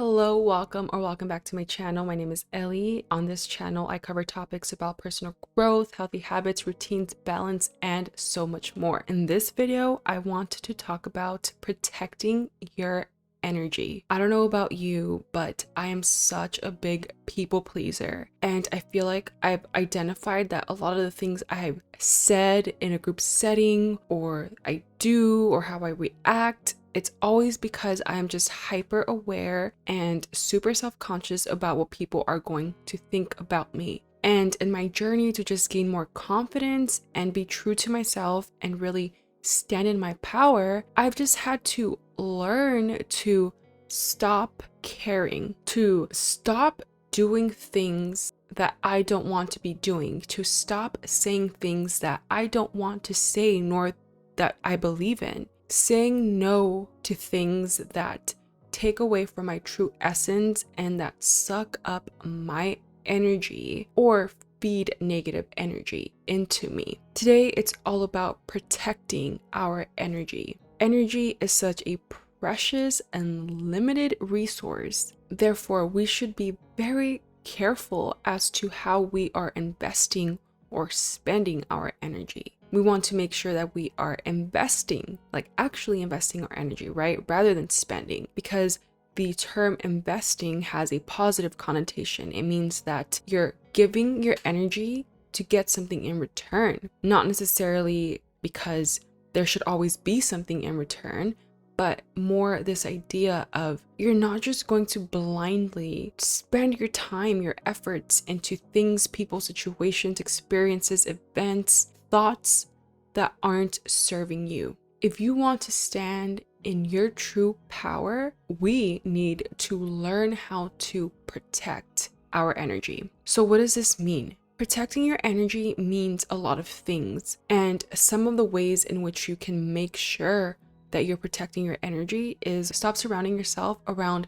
Hello, welcome back to my channel. My name is Ellie. On this channel, I cover topics about personal growth, healthy habits, routines, balance, and so much more. In this video, I want to talk about protecting your energy. I don't know about you, but I am such a big people pleaser. And I feel like I've identified that a lot of the things I've said in a group setting, or I do, or how I react, it's always because I am just hyper aware and super self-conscious about what people are going to think about me. And in my journey to just gain more confidence and be true to myself and really stand in my power, I've just had to learn to stop caring, to stop doing things that I don't want to be doing, to stop saying things that I don't want to say nor that I believe in. Saying no to things that take away from my true essence and that suck up my energy or feed negative energy into me. Today, it's all about protecting our energy. Energy is such a precious and limited resource. Therefore, we should be very careful as to how we are investing or spending our energy. We want to make sure that we are investing, like actually investing our energy, right? Rather than spending, because the term investing has a positive connotation. It means that you're giving your energy to get something in return, not necessarily because there should always be something in return, but more this idea of you're not just going to blindly spend your time, your efforts into things, people, situations, experiences, events, thoughts that aren't serving you. If you want to stand in your true power, we need to learn how to protect our energy. So what does this mean? Protecting your energy means a lot of things, and some of the ways in which you can make sure that you're protecting your energy is stop surrounding yourself around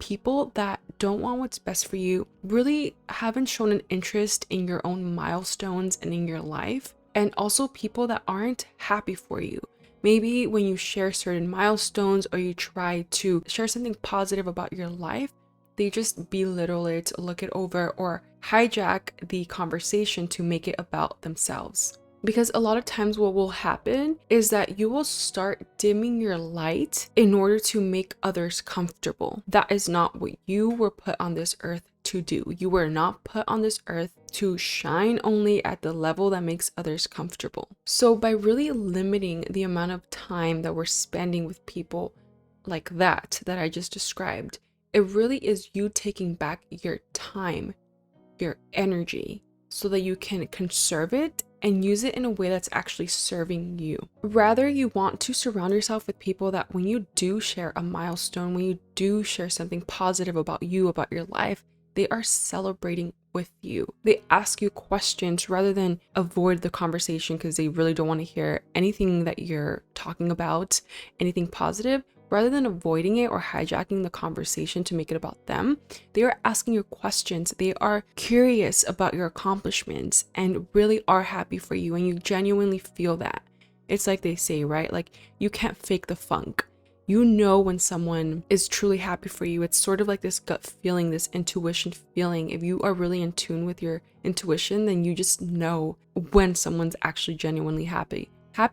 people that don't want what's best for you, really haven't shown an interest in your own milestones and in your life, and also people that aren't happy for you. Maybe when you share certain milestones or you try to share something positive about your life, they just belittle it, look it over, or hijack the conversation to make it about themselves. Because a lot of times what will happen is that you will start dimming your light in order to make others comfortable. That is not what you were put on this earth to do. You were not put on this earth to shine only at the level that makes others comfortable. So by really limiting the amount of time that we're spending with people like that I just described, it really is you taking back your time, your energy, so that you can conserve it and use it in a way that's actually serving you. Rather, you want to surround yourself with people that when you do share a milestone, when you do share something positive about you, about your life, they are celebrating with you. They ask you questions rather than avoid the conversation because they really don't want to hear anything that you're talking about, anything positive. Rather than avoiding it or hijacking the conversation to make it about them, they are asking you questions. They are curious about your accomplishments and really are happy for you, and you genuinely feel that. It's like they say, right? Like, you can't fake the funk. You know when someone is truly happy for you. It's sort of like this gut feeling, this intuition feeling. If you are really in tune with your intuition, then you just know when someone's actually genuinely happy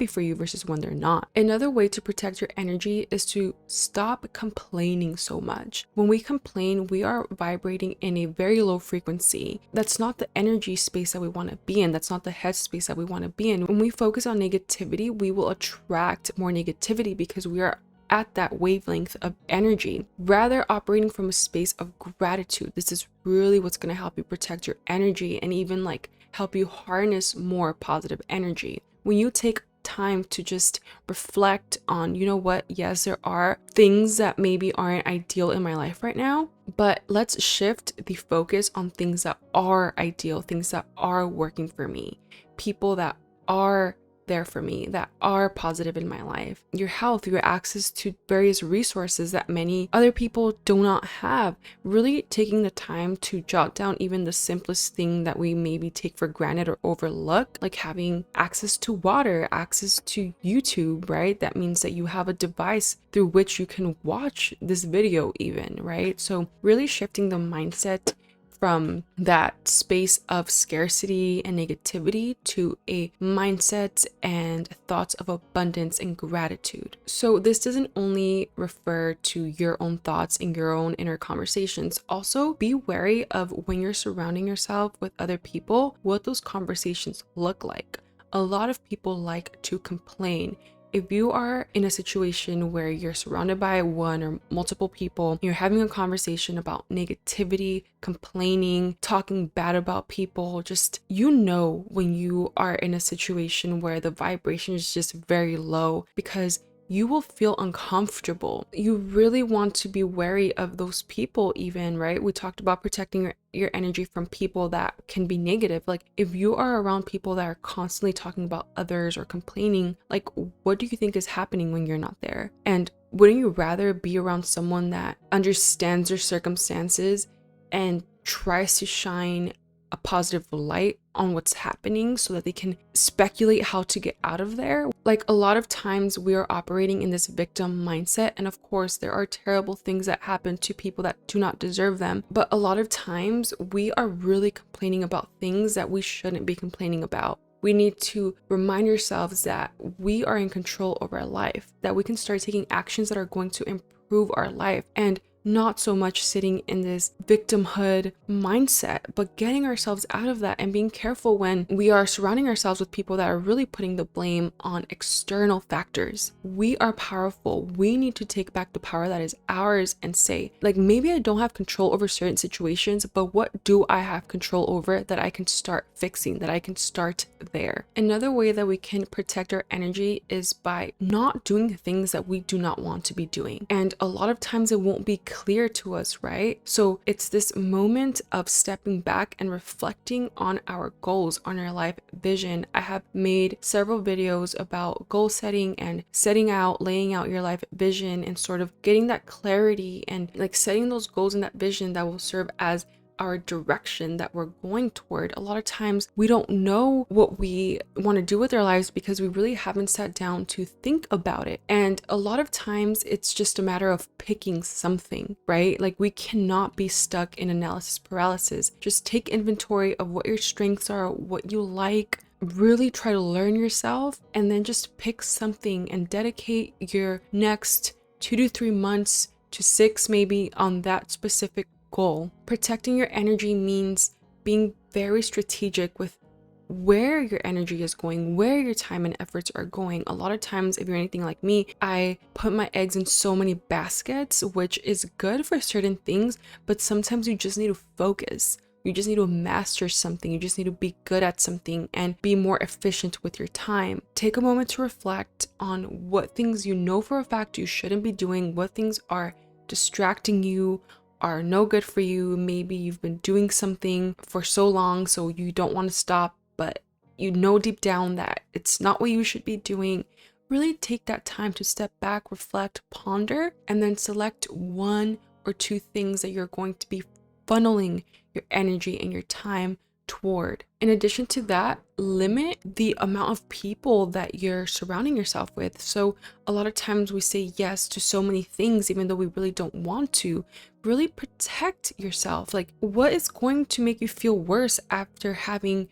for you versus when they're not. Another way to protect your energy is to stop complaining so much. When we complain, we are vibrating in a very low frequency. That's not the energy space that we want to be in. That's not the headspace that we want to be in. When we focus on negativity, we will attract more negativity because we are at that wavelength of energy. Rather, operating from a space of gratitude. This is really what's going to help you protect your energy and even like help you harness more positive energy. When you take time to just reflect on, you know what, yes, there are things that maybe aren't ideal in my life right now, but let's shift the focus on things that are ideal, things that are working for me, people that are there for me, that are positive in my life. Your health, your access to various resources that many other people do not have. Really taking the time to jot down even the simplest thing that we maybe take for granted or overlook, like having access to water, access to YouTube, right? That means that you have a device through which you can watch this video even, right? So really shifting the mindset from that space of scarcity and negativity to a mindset and thoughts of abundance and gratitude. So this doesn't only refer to your own thoughts and your own inner conversations. Also be wary of when you're surrounding yourself with other people, what those conversations look like. A lot of people like to complain. If you are in a situation where you're surrounded by one or multiple people, you're having a conversation about negativity, complaining, talking bad about people, just, you know, when you are in a situation where the vibration is just very low, because you will feel uncomfortable. You really want to be wary of those people even, right? We talked about protecting your energy from people that can be negative. Like if you are around people that are constantly talking about others or complaining, like what do you think is happening when you're not there? And wouldn't you rather be around someone that understands your circumstances and tries to shine a positive light on what's happening so that they can speculate how to get out of there? Like a lot of times we are operating in this victim mindset, and of course there are terrible things that happen to people that do not deserve them, but a lot of times we are really complaining about things that we shouldn't be complaining about. We need to remind ourselves that we are in control of our life, that we can start taking actions that are going to improve our life, and not so much sitting in this victimhood mindset, but getting ourselves out of that and being careful when we are surrounding ourselves with people that are really putting the blame on external factors. We are powerful. We need to take back the power that is ours and say, like, maybe I don't have control over certain situations, but what do I have control over that I can start fixing, that I can start there? Another way that we can protect our energy is by not doing the things that we do not want to be doing. And a lot of times it won't be clear to us, right? So it's this moment of stepping back and reflecting on our goals, on our life vision. I have made several videos about goal setting and setting out, laying out your life vision and sort of getting that clarity and like setting those goals and that vision that will serve as our direction that we're going toward. A lot of times we don't know what we want to do with our lives because we really haven't sat down to think about it. And a lot of times it's just a matter of picking something, right? Like we cannot be stuck in analysis paralysis. Just take inventory of what your strengths are, what you like, really try to learn yourself, and then just pick something and dedicate your next 2 to 3 months to 6 maybe on that specific goal. Protecting your energy means being very strategic with where your energy is going, where your time and efforts are going. A lot of times, if you're anything like me, I put my eggs in so many baskets, which is good for certain things, but sometimes you just need to focus. You just need to master something. You just need to be good at something and be more efficient with your time. Take a moment to reflect on what things you know for a fact you shouldn't be doing, what things are distracting you, are no good for you. Maybe you've been doing something for so long so you don't want to stop, but you know deep down that it's not what you should be doing. Really take that time to step back, reflect, ponder, and then select 1 or 2 things that you're going to be funneling your energy and your time toward. In addition to that, limit the amount of people that you're surrounding yourself with. So a lot of times we say yes to so many things even though we really don't want to. Really protect yourself. Like, what is going to make you feel worse after having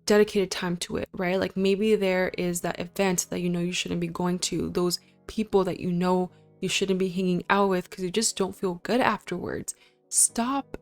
dedicated time to it, right? Like maybe there is that event that you know you shouldn't be going to, those people that you know you shouldn't be hanging out with because you just don't feel good afterwards. Stop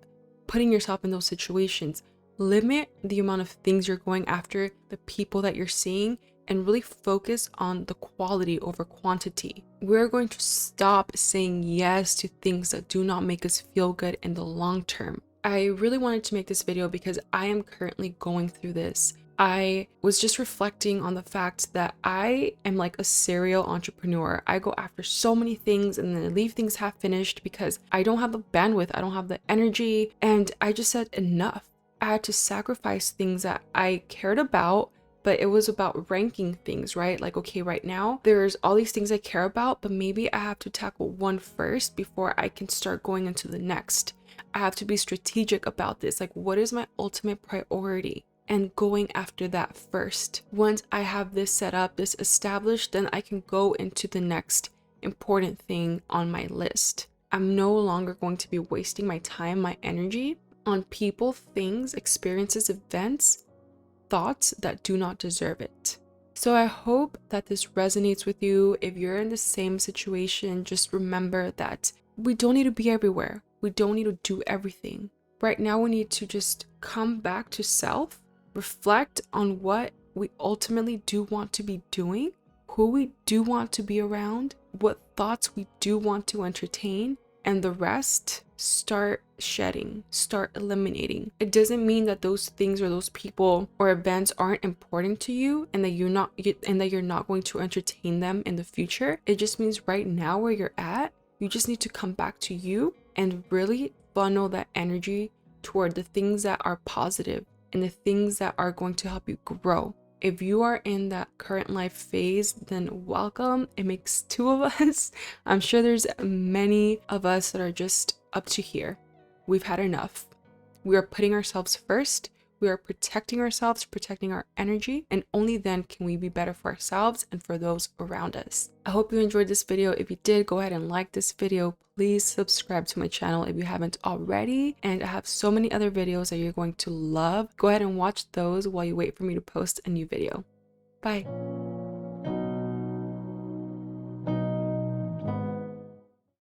putting yourself in those situations. Limit the amount of things you're going after, the people that you're seeing, and really focus on the quality over quantity. We're going to stop saying yes to things that do not make us feel good in the long term. I really wanted to make this video because I am currently going through this. I was just reflecting on the fact that I am like a serial entrepreneur. I go after so many things and then I leave things half finished because I don't have the bandwidth, I don't have the energy, and I just said enough. I had to sacrifice things that I cared about but it was about ranking things, right? Like, okay, right now there's all these things I care about, but maybe I have to tackle one first before I can start going into the next. I have to be strategic about this. Like, what is my ultimate priority? And going after that first. Once I have this set up, this established, then I can go into the next important thing on my list. I'm no longer going to be wasting my time, my energy on people, things, experiences, events, thoughts that do not deserve it. So I hope that this resonates with you. If you're in the same situation, just remember that we don't need to be everywhere. We don't need to do everything. Right now, we need to just come back to self, reflect on what we ultimately do want to be doing, who we do want to be around, what thoughts we do want to entertain, and the rest start shedding, start eliminating. It doesn't mean that those things or those people or events aren't important to you and that you're not going to entertain them in the future. It just means right now where you're at, you just need to come back to you and really funnel that energy toward the things that are positive and the things that are going to help you grow. If you are in that current life phase, then welcome. It makes two of us. I'm sure there's many of us that are just up to here. We've had enough. We are putting ourselves first. We are protecting ourselves, protecting our energy, and only then can we be better for ourselves and for those around us. I hope you enjoyed this video. If you did, go ahead and like this video. Please subscribe to my channel if you haven't already. And I have so many other videos that you're going to love. Go ahead and watch those while you wait for me to post a new video. Bye.